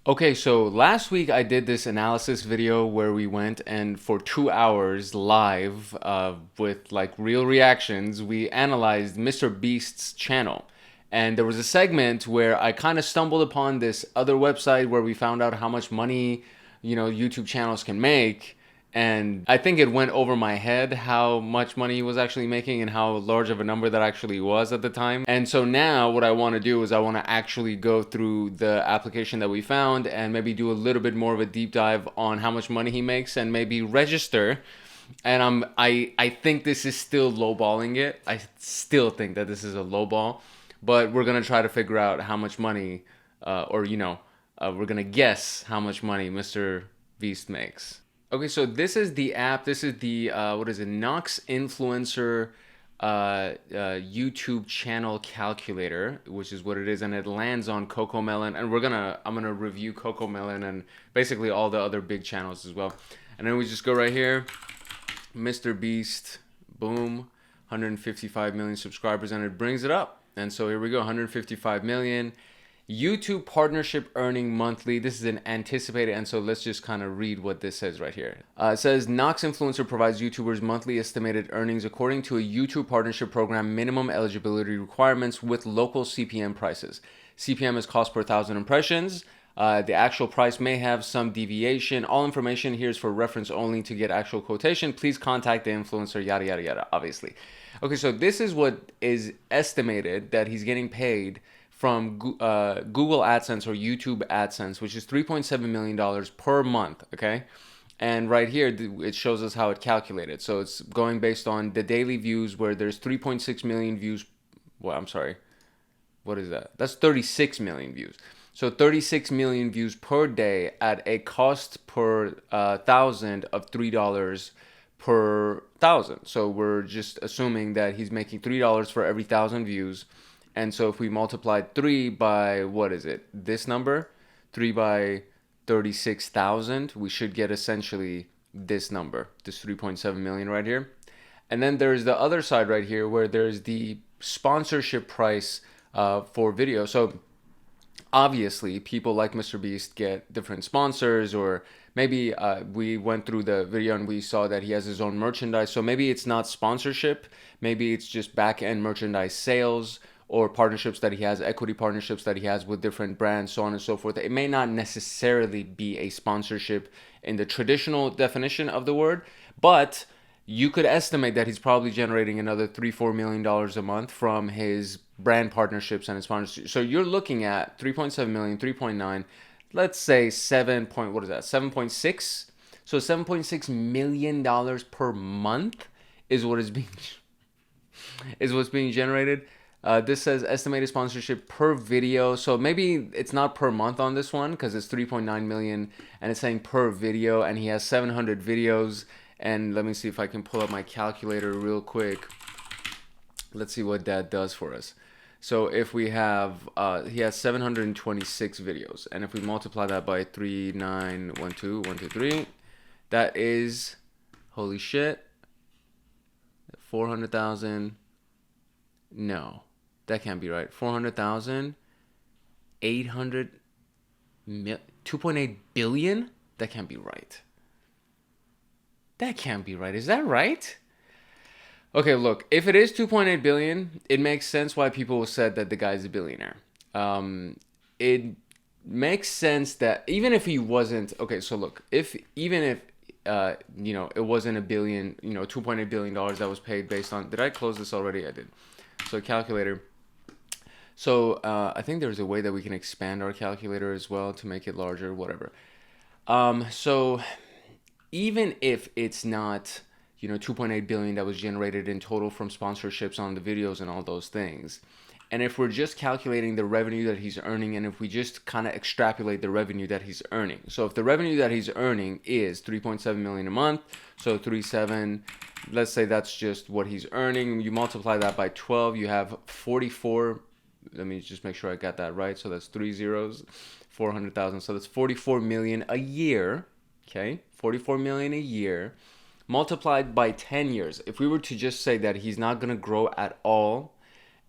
Okay, so last week I did this analysis video where we went and for 2 hours live with like real reactions, we analyzed MrBeast's channel. And there was a segment where I kind of stumbled upon this other website where we found out how much money, YouTube channels can make. And I think it went over my head how much money he was actually making and how large of a number that actually was at the time. And so now what I want to do is I want to actually go through the application that we found and maybe do a little bit more of a deep dive on how much money he makes and maybe register. And I think this is still lowballing it. I still think that this is a lowball, but we're gonna try to figure out how much money, we're gonna guess how much money Mr. Beast makes. Okay, so this is the app. This is the what is it? Nox Influencer YouTube channel calculator, which is what it is, and it lands on CoComelon. And I'm gonna review CoComelon and basically all the other big channels as well. And then we just go right here, Mr. Beast, boom, 155 million subscribers, and it brings it up. And so here we go, 155 million. YouTube partnership earning monthly. This is an anticipated, and so let's just kind of read what this says right here. It says Nox Influencer provides YouTubers monthly estimated earnings according to a YouTube partnership program minimum eligibility requirements with local CPM prices. CPM is cost per 1,000 impressions. The actual price may have some deviation. All information here is for reference only. To get actual quotation, please contact the influencer, yada, yada, yada, obviously. Okay, so this is what is estimated that he's getting paid from Google AdSense or YouTube AdSense, which is $3.7 million per month, okay? And right here, it shows us how it calculated. So it's going based on the daily views where there's 3.6 million views. Well, I'm sorry. What is that? That's 36 million views. So 36 million views per day at a cost per 1,000 of $3 per 1,000. So we're just assuming that he's making $3 for every 1,000 views. And so if we multiply 3 by, what is it? This number, 3 by 36,000, we should get essentially this number, this 3.7 million right here. And then there's the other side right here where there's the sponsorship price for video. So obviously people like MrBeast get different sponsors, or maybe we went through the video and we saw that he has his own merchandise. So maybe it's not sponsorship, maybe it's just back-end merchandise sales, or partnerships that he has, equity partnerships that he has with different brands, so on and so forth. It may not necessarily be a sponsorship in the traditional definition of the word, but you could estimate that he's probably generating another $3-4 million a month from his brand partnerships and his sponsorships. So you're looking at 3.7 million, 3.9, let's say 7.6. So $7.6 million per month is what's being generated. This says estimated sponsorship per video. So maybe it's not per month on this one because it's 3.9 million and it's saying per video, and he has 700 videos. And let me see if I can pull up my calculator real quick. Let's see what that does for us. So if we have, he has 726 videos. And if we multiply that by 3,912,123, that is, holy shit, 400,000. No. That can't be right. 400,000, 2.8 billion? That can't be right. That can't be right. Is that right? Okay, look, if it is 2.8 billion, it makes sense why people said that the guy's a billionaire. It makes sense that even if he wasn't, okay, so look, even if it wasn't a billion, $2.8 billion that was paid based on, did I close this already? I did. So calculator. So I think there's a way that we can expand our calculator as well to make it larger, whatever. So even if it's not, 2.8 billion that was generated in total from sponsorships on the videos and all those things, and if we're just calculating the revenue that he's earning, and if we just kind of extrapolate the revenue that he's earning. So if the revenue that he's earning is 3.7 million a month, so 3.7, let's say that's just what he's earning. You multiply that by 12, you have 44. Let me just make sure I got that right. So that's 3 zeros, 400,000. So that's 44 million a year. Okay, 44 million a year multiplied by 10 years. If we were to just say that he's not going to grow at all,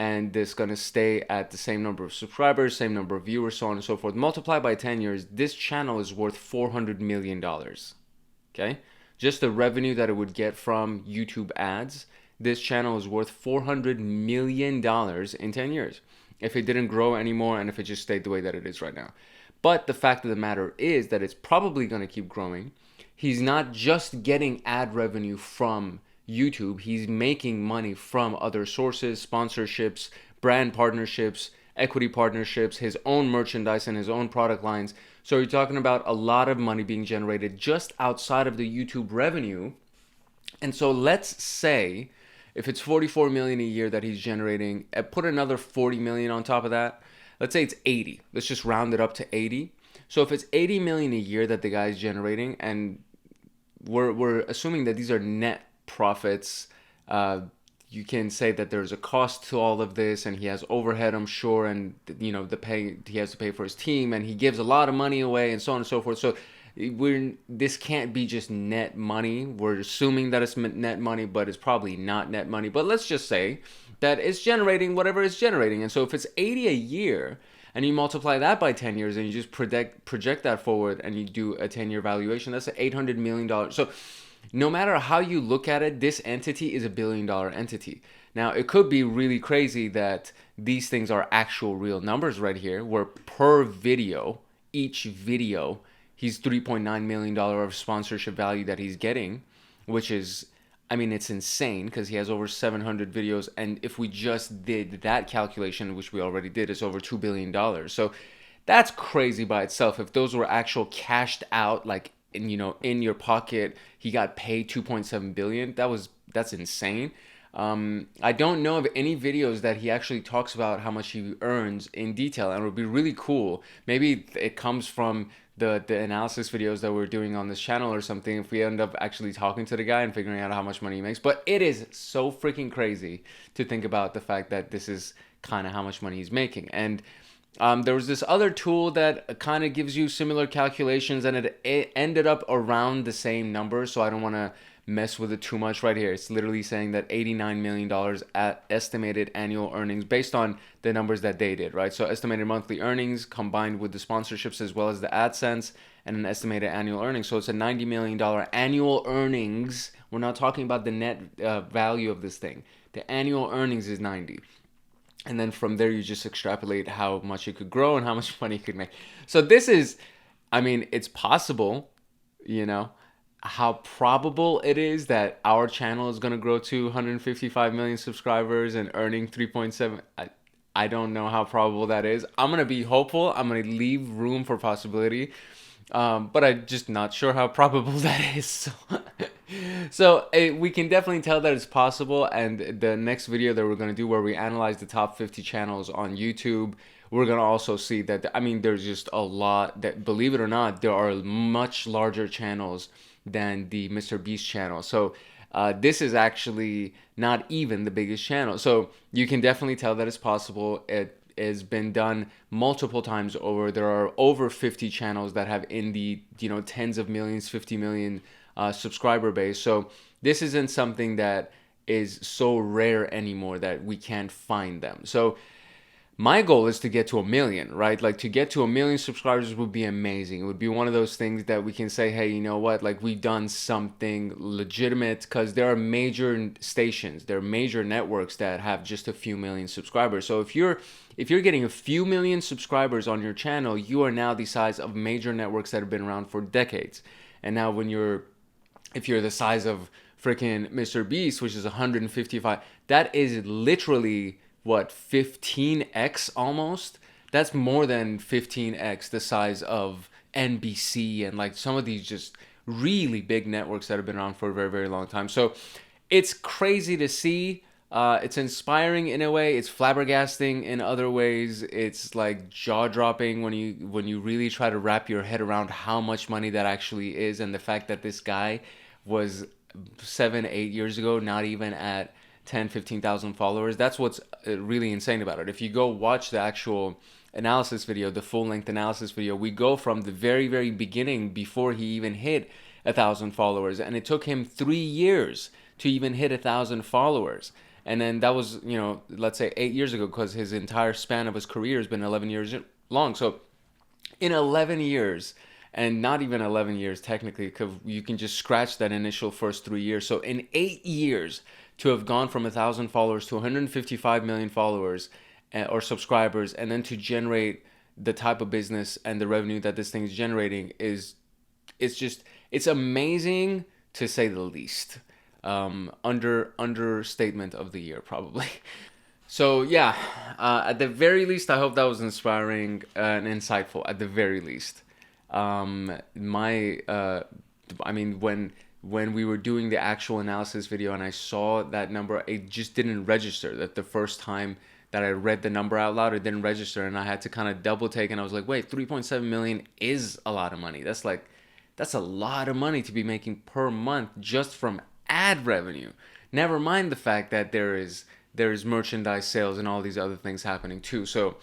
and it's going to stay at the same number of subscribers, same number of viewers, so on and so forth. Multiply by 10 years, this channel is worth $400 million. Okay? Just the revenue that it would get from YouTube ads, this channel is worth $400 million in 10 years. If it didn't grow anymore and if it just stayed the way that it is right now. But the fact of the matter is that it's probably going to keep growing. He's not just getting ad revenue from YouTube. He's making money from other sources, sponsorships, brand partnerships, equity partnerships, his own merchandise and his own product lines. So you're talking about a lot of money being generated just outside of the YouTube revenue. And so let's say if it's 44 million a year that he's generating, put another 40 million on top of that. Let's say it's 80. Let's just round it up to 80. So if it's 80 million a year that the guy's generating, and we're assuming that these are net profits, you can say that there's a cost to all of this, and he has overhead, I'm sure, and he has to pay for his team, and he gives a lot of money away, and so on and so forth. So this can't be just net money. We're assuming that it's net money, but it's probably not net money. But let's just say that it's generating whatever it's generating. And so if it's 80 a year and you multiply that by 10 years and you just project that forward and you do a 10-year valuation, that's $800 million. So no matter how you look at it, this entity is $1 billion entity. Now, it could be really crazy that these things are actual real numbers right here, where per video, each video, he's $3.9 million of sponsorship value that he's getting, which is, I mean, it's insane because he has over 700 videos. And if we just did that calculation, which we already did, it's over $2 billion. So that's crazy by itself. If those were actual cashed out, like, in your pocket, he got paid $2.7 billion. That's insane. I don't know of any videos that he actually talks about how much he earns in detail, and it would be really cool. Maybe it comes from the analysis videos that we're doing on this channel or something, if we end up actually talking to the guy and figuring out how much money he makes. But it is so freaking crazy to think about the fact that this is kind of how much money he's making. And there was this other tool that kind of gives you similar calculations, and it ended up around the same number, so I don't want to mess with it too much right here. It's literally saying that $89 million at estimated annual earnings based on the numbers that they did, right? So estimated monthly earnings combined with the sponsorships as well as the AdSense and an estimated annual earnings. So it's a $90 million annual earnings. We're not talking about the net value of this thing. The annual earnings is 90. And then from there, you just extrapolate how much it could grow and how much money it could make. So this is, I mean, it's possible, how probable it is that our channel is going to grow to 155 million subscribers and earning 3.7. I don't know how probable that is. I'm going to be hopeful. I'm going to leave room for possibility. But I'm just not sure how probable that is. So we can definitely tell that it's possible. And the next video that we're going to do, where we analyze the top 50 channels on YouTube, we're going to also see that, there's just a lot that, believe it or not, there are much larger channels than the MrBeast channel. So this is actually not even the biggest channel. So you can definitely tell that it's possible. It has been done multiple times over. There are over 50 channels that have in the tens of millions, 50 million subscriber base. So this isn't something that is so rare anymore that we can't find them. So my goal is to get to 1 million, right? Like, to get to 1 million subscribers would be amazing. It would be one of those things that we can say, hey, you know what? Like, we've done something legitimate, because there are major stations, there are major networks that have just a few million subscribers. So if you're getting a few million subscribers on your channel, you are now the size of major networks that have been around for decades. And now if you're the size of freaking MrBeast, which is 155, that is literally what, 15x almost? That's more than 15x the size of NBC and like some of these just really big networks that have been around for a very, very long time. So it's crazy to see. It's inspiring in a way. It's flabbergasting in other ways. It's like jaw-dropping when you really try to wrap your head around how much money that actually is, and the fact that this guy was 7-8 years ago not even at 10,000-15,000 followers. That's what's really insane about it. If you go watch the actual analysis video, the full-length analysis video, we go from the very, very beginning before he even hit 1,000 followers, and it took him 3 years to even hit 1,000 followers. And then that was, you know, let's say 8 years ago, because his entire span of his career has been 11 years long. So in 11 years, and not even 11 years technically, because you can just scratch that initial first 3 years. So in 8 years, to have gone from 1,000 followers to 155 million followers or subscribers, and then to generate the type of business and the revenue that this thing is generating it's amazing, to say the least. Understatement of the year, probably. So yeah, at the very least, I hope that was inspiring and insightful. At the very least, I mean, when we were doing the actual analysis video and I saw that number, it just didn't register. That the first time that I read the number out loud, it didn't register, and I had to kind of double take. And I was like, wait, 3.7 million is a lot of money. That's a lot of money to be making per month just from ad revenue. Never mind the fact that there is merchandise sales and all these other things happening too. So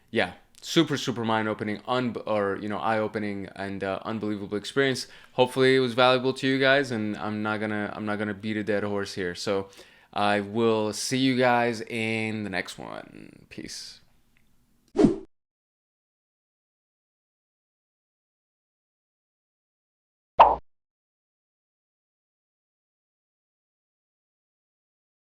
yeah, super mind-opening, eye-opening and unbelievable experience. Hopefully it was valuable to you guys, and I'm not gonna beat a dead horse here. So I will see you guys in the next one. Peace.